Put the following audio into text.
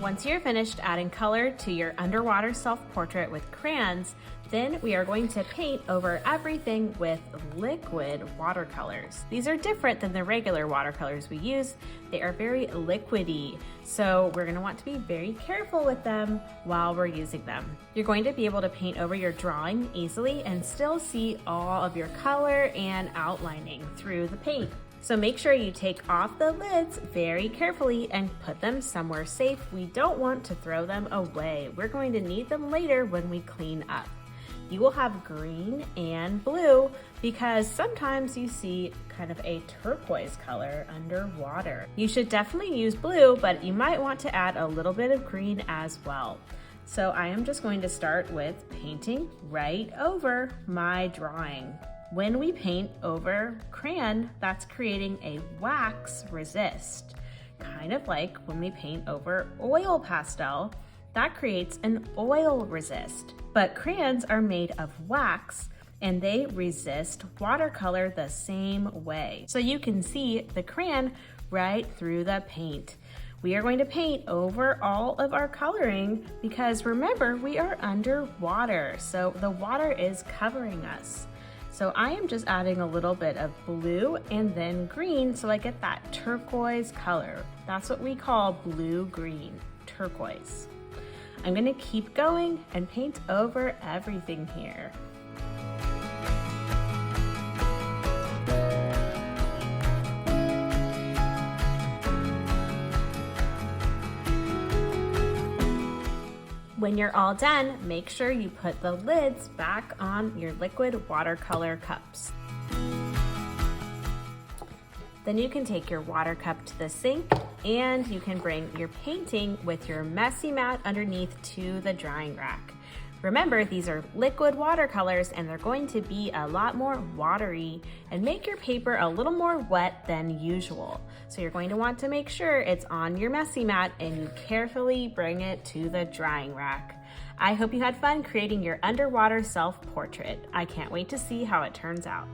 Once you're finished adding color to your underwater self-portrait with crayons, then we are going to paint over everything with liquid watercolors. These are different than the regular watercolors we use. They are very liquidy, so we're going to want to be very careful with them while we're using them. You're going to be able to paint over your drawing easily and still see all of your color and outlining through the paint. So make sure you take off the lids very carefully and put them somewhere safe. We don't want to throw them away. We're going to need them later when we clean up. You will have green and blue because sometimes you see kind of a turquoise color underwater. You should definitely use blue, but you might want to add a little bit of green as well. So I am just going to start with painting right over my drawing. When we paint over crayon, that's creating a wax resist. Kind of like when we paint over oil pastel, that creates an oil resist. But crayons are made of wax and they resist watercolor the same way. So you can see the crayon right through the paint. We are going to paint over all of our coloring because remember, we are underwater, so the water is covering us. So I am just adding a little bit of blue and then green so I get that turquoise color. That's what we call blue-green, turquoise. I'm gonna keep going and paint over everything here. When you're all done, make sure you put the lids back on your liquid watercolor cups. Then you can take your water cup to the sink and you can bring your painting with your messy mat underneath to the drying rack. Remember, these are liquid watercolors and they're going to be a lot more watery and make your paper a little more wet than usual. So you're going to want to make sure it's on your messy mat and you carefully bring it to the drying rack. I hope you had fun creating your underwater self-portrait. I can't wait to see how it turns out.